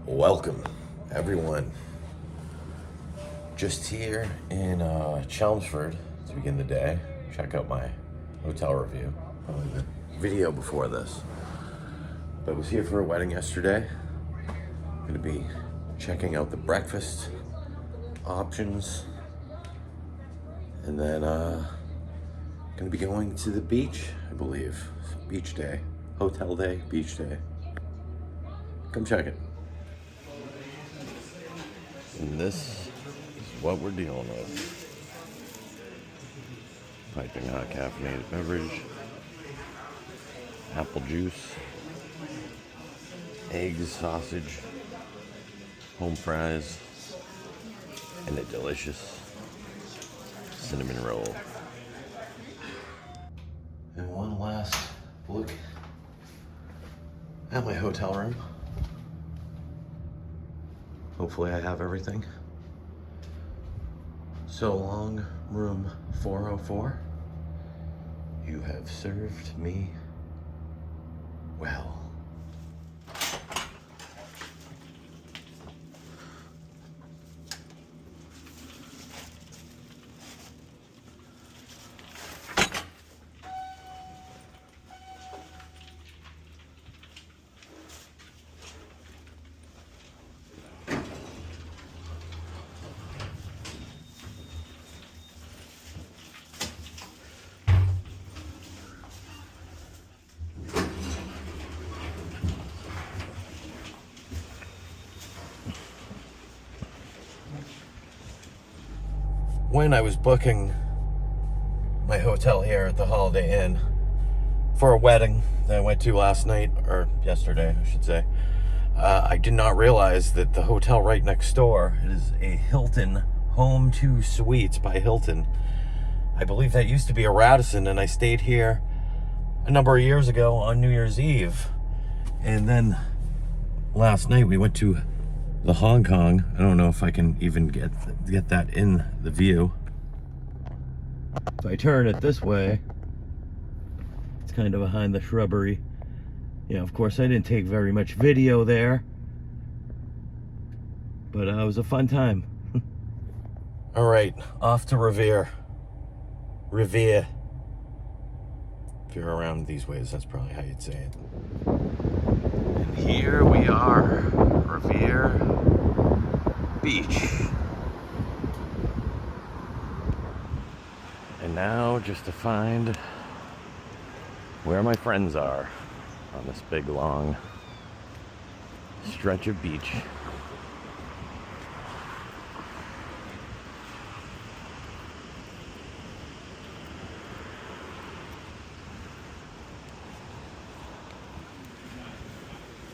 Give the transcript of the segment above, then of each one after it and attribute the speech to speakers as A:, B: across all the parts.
A: Welcome, everyone. Just here in Chelmsford to begin the day. Check out my hotel review. Probably the video before this. But I was here for a wedding yesterday. Going to be checking out the breakfast options. And then going to be going to the beach, I believe. Beach day. Hotel day, beach day. Come check it. And this is what we're dealing with. Piping hot caffeinated beverage, apple juice, eggs, sausage, home fries, and a delicious cinnamon roll. And one last look at my hotel room. Hopefully I have everything. So long, room 404. You have served me well. When I was booking my hotel here at the Holiday Inn for a wedding that I went to last night, or yesterday, I should say, I did not realize that the hotel right next door is a Hilton Home 2 Suites by Hilton. I believe that used to be a Radisson, and I stayed here a number of years ago on New Year's Eve. And then last night we went to the Hong Kong. I don't know if I can even get that in the view. If I turn it this way, it's kind of behind the shrubbery. Yeah, of course I didn't take very much video there, but it was a fun time. All right, off to Revere. Revere. If you're around these ways, that's probably how you'd say it. And here we are, Revere Beach. And now just to find where my friends are on this big long stretch of beach.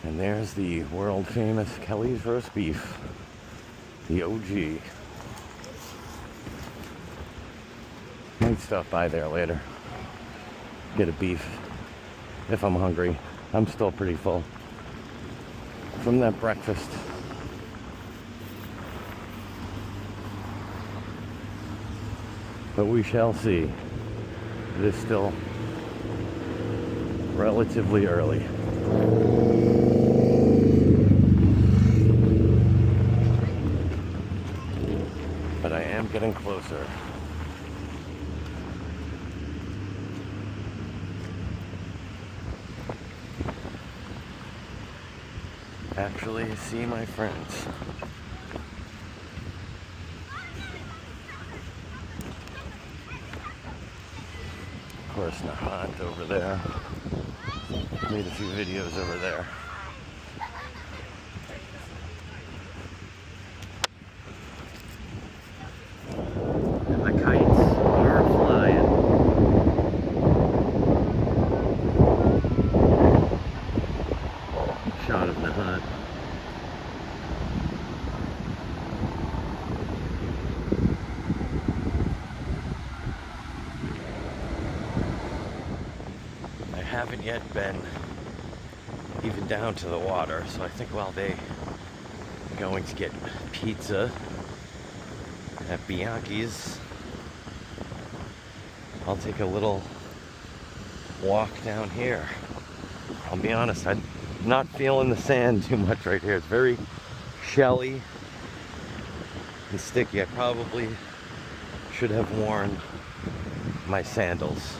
A: And there's the world famous Kelly's roast beef, the OG. Might stop by there later, get a beef if I'm hungry. I'm still pretty full from that breakfast. But we shall see. It is still relatively early. But I am getting closer. Actually see my friends. Of course, Nahant over there. Made a few videos over there. And the kites are flying. Shot of Nahant. I haven't yet been even down to the water, so I think while they are going to get pizza at Bianchi's, I'll take a little walk down here. I'll be honest, I'd not feeling the sand too much right here. It's very shelly and sticky. I probably should have worn my sandals.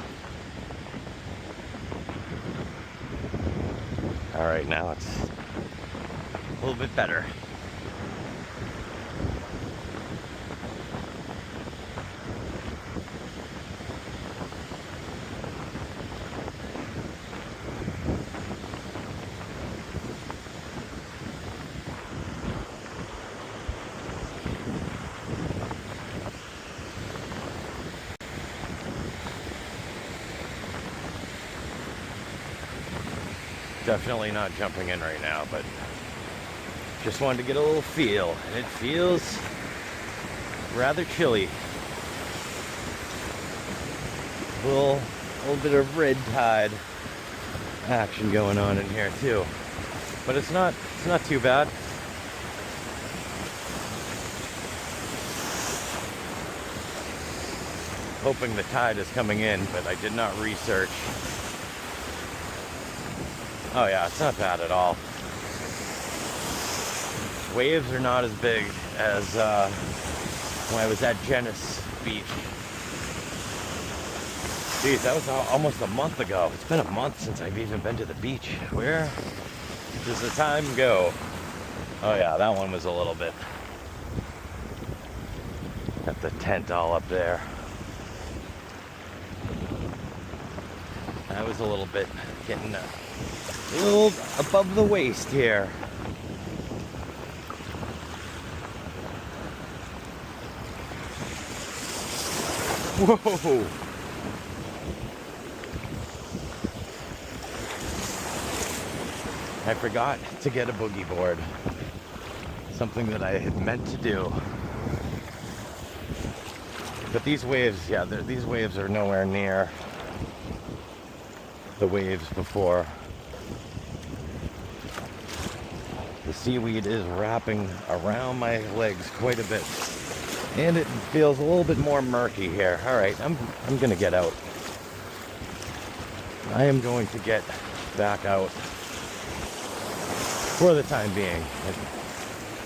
A: All right, now it's a little bit better. Definitely not jumping in right now, but just wanted to get a little feel. And it feels rather chilly. A little bit of red tide action going on in here too. But it's not too bad. Hoping the tide is coming in, but I did not research. Oh yeah, it's not bad at all. Waves are not as big as when I was at Genis Beach. Geez, that was almost a month ago. It's been a month since I've even been to the beach. Where does the time go? Oh yeah, that one was a little bit. Got the tent all up there. That was a little bit getting a little above the waist here. Whoa! I forgot to get a boogie board. Something that I had meant to do. But these waves, yeah, these waves are nowhere near the waves before. The seaweed is wrapping around my legs quite a bit. And it feels a little bit more murky here. All right, I'm gonna get out. I am going to get back out for the time being.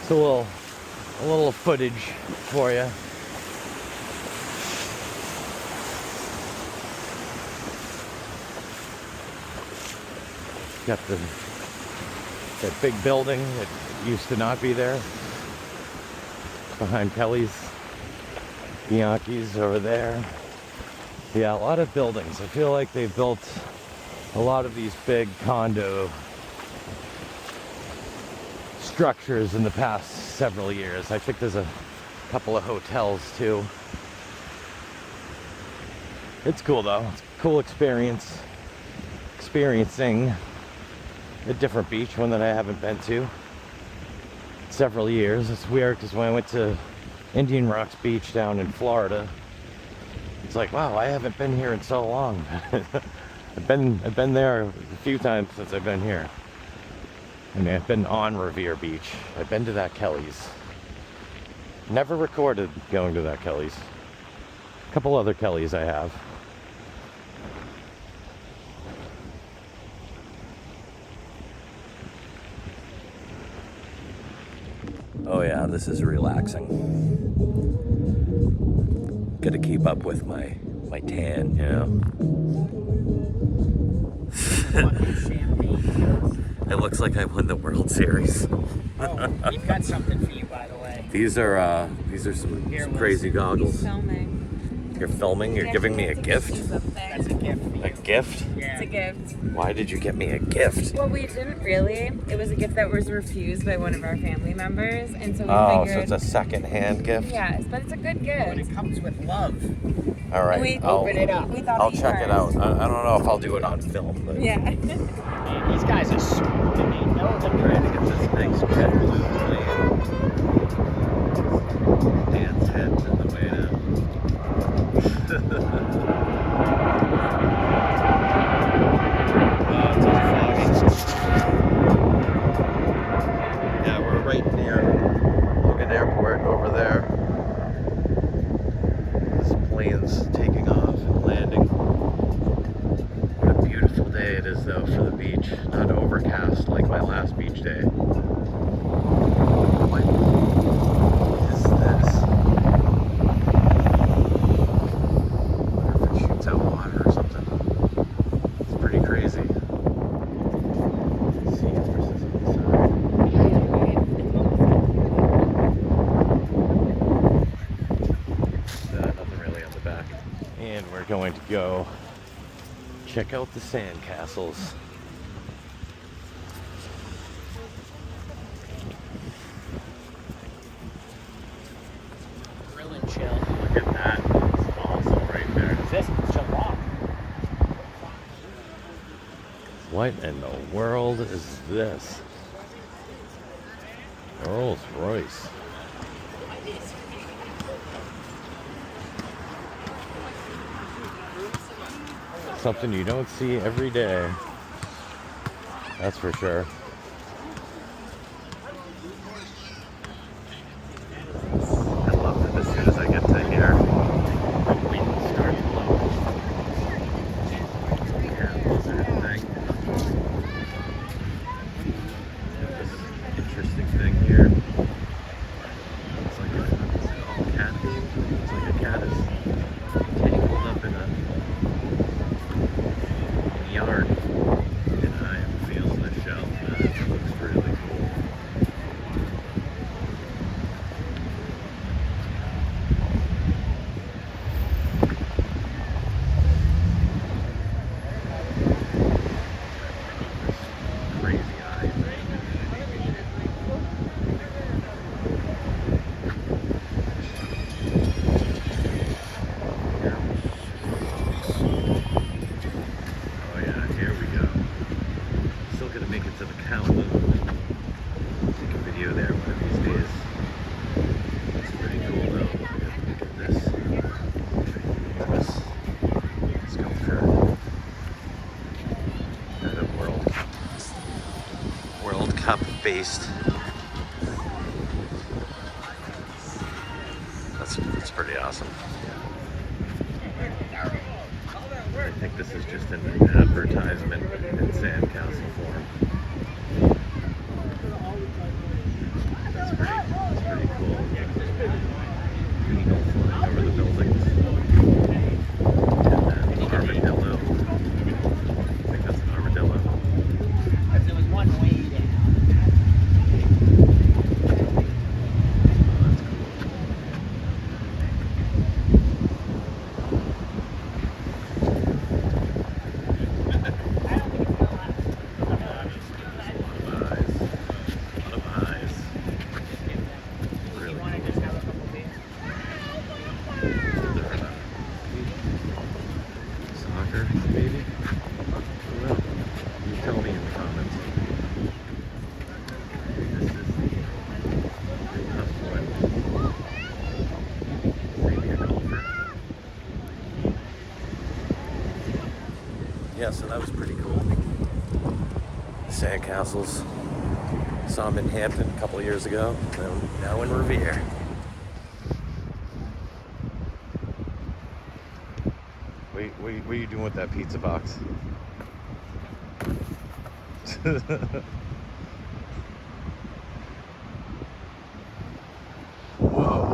A: It's a little footage for you. Got that big building that used to not be there behind Kelly's Bianchi's over there. Yeah, a lot of buildings. I feel like they've built a lot of these big condo structures in the past several years. I think there's a couple of hotels too. It's cool though. It's a cool experiencing a different beach, one that I haven't been to in several years. It's weird because when I went to Indian Rocks Beach down in Florida, it's like, wow, I haven't been here in so long. I've been there a few times since I've been here. I mean, I've been on Revere Beach. I've been to that Kelly's. Never recorded going to that Kelly's. A couple other Kelly's I have. Oh yeah, this is relaxing. Gotta keep up with my tan, you know. It looks like I won the World Series.
B: Oh, we've got something for you, by the way.
A: These are some crazy goggles.
C: He's filming.
A: You're filming? You're giving me a gift?
B: That's a gift for you.
A: A gift?
B: Yeah.
C: It's a gift.
A: Why did you get me a gift?
C: Well, we didn't really. It was a gift that was refused by one of our family members, and so we
A: Oh,
C: figured.
A: so it's a second-hand gift?
C: Yes, but it's a good
B: But
C: gift.
B: it comes with love.
A: All right.
C: We
B: Open it up.
C: We thought
A: I'll
C: of you
A: check it
C: first.
A: out. I don't know if I'll do it on film, but
C: Yeah.
B: Man, these guys are smart. They know the
A: trying to get this nice jet blue plane. Dan's head's in the way now. Oh, it's all foggy. Yeah, we're right near Logan Airport over there. This plane's taking off and landing. What a beautiful day it is though for the beach. Not overcast like my my last beach day. What is this? I wonder if it shoots out water or something. It's pretty crazy. Let's see if there's this on the side. Nothing really on the back. And we're going to go check out the Sandcastles.
B: Grill and chill.
A: Look at that. It's awesome right there.
B: This is Geelong.
A: What in the world is this? Rolls Royce. Something you don't see every day. That's for sure. I love that as soon as I get to here, the wind starts blowing. Yeah, lizard thing. This interesting thing here. It's like a cat. It's like a cat is tangled up in a yard, and I am feeling the shell. That looks really cool. Crazy eyes. Oh yeah, here we go. Still gonna make it to the Kowloon. Take a video there one of these days. It's pretty cool though. Look at this. This sculpture. At a World Cup based. That's pretty awesome. I think this is just an advertisement in Sandcastle form. That's pretty cool. Eagle flying over the buildings. And then armadillo. I think that's an armadillo.
B: There was one way down.
A: Oh, that's cool. Maybe? Well, you tell me in the comments. This is the tough one. Maybe a golfer. Yeah, so that was pretty cool. The Sandcastles. Saw them in Hampton a couple of years ago. Now in Revere. What are you doing with that pizza box? Whoa.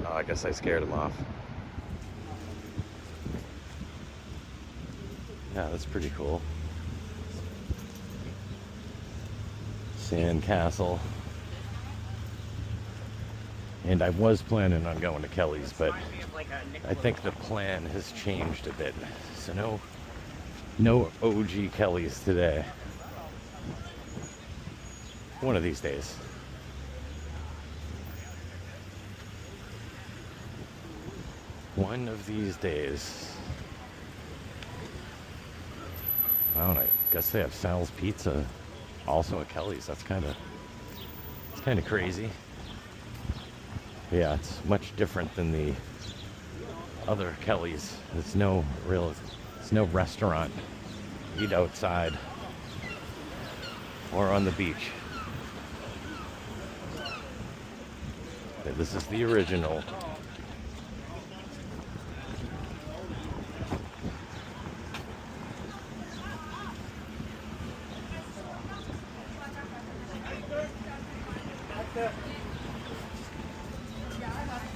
A: Oh, I guess I scared him off. Yeah, that's pretty cool. Sandcastle. And I was planning on going to Kelly's, but I think the plan has changed a bit. So no OG Kelly's today. One of these days. One of these days. I don't know, I guess they have Sal's Pizza also at Kelly's. It's kind of crazy. Yeah, it's much different than the other Kelly's. It's no restaurant. Eat outside or on the beach. This is the original.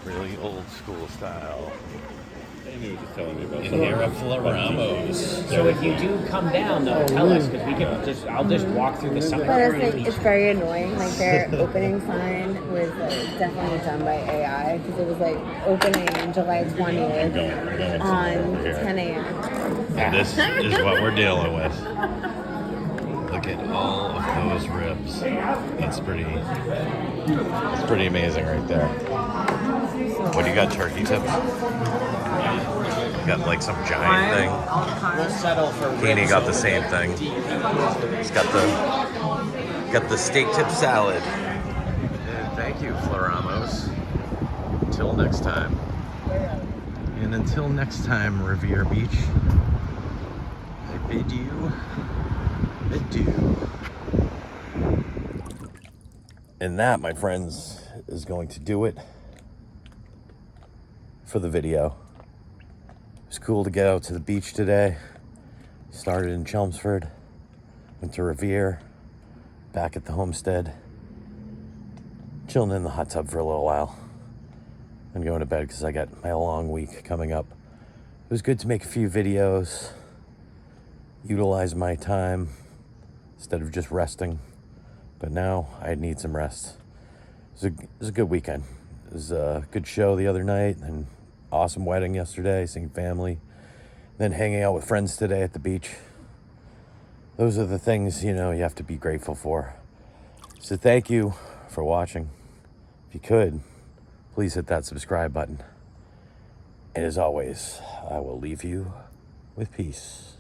A: Really old school style.
D: Amy was just telling me about
A: And
D: something.
A: here are Floramos.
B: So if you do come down, though, tell us because we can I'll just walk through the summer.
C: But it's very annoying. Like their opening sign was like definitely done by AI because it was like opening July 20th on 10 a.m.
A: And this is what we're dealing with. Look at all of those ribs. It's pretty amazing right there. What do you got, turkey tips? You got like some giant thing.
B: We'll settle for
A: Keeney got the same thing. He's got the steak tip salad. And thank you, Floramos. Until next time. And until next time, Revere Beach, I bid you adieu. And that, my friends, is going to do it for the video. It was cool to get out to the beach today. Started in Chelmsford, went to Revere, back at the homestead, chilling in the hot tub for a little while, and going to bed because I got my long week coming up. It was good to make a few videos, utilize my time instead of just resting, but now I need some rest. It was a good weekend. It was a good show the other night, and awesome wedding yesterday, seeing family, then hanging out with friends today at the beach. Those are the things, you have to be grateful for. So thank you for watching. If you could, please hit that subscribe button. And as always, I will leave you with peace.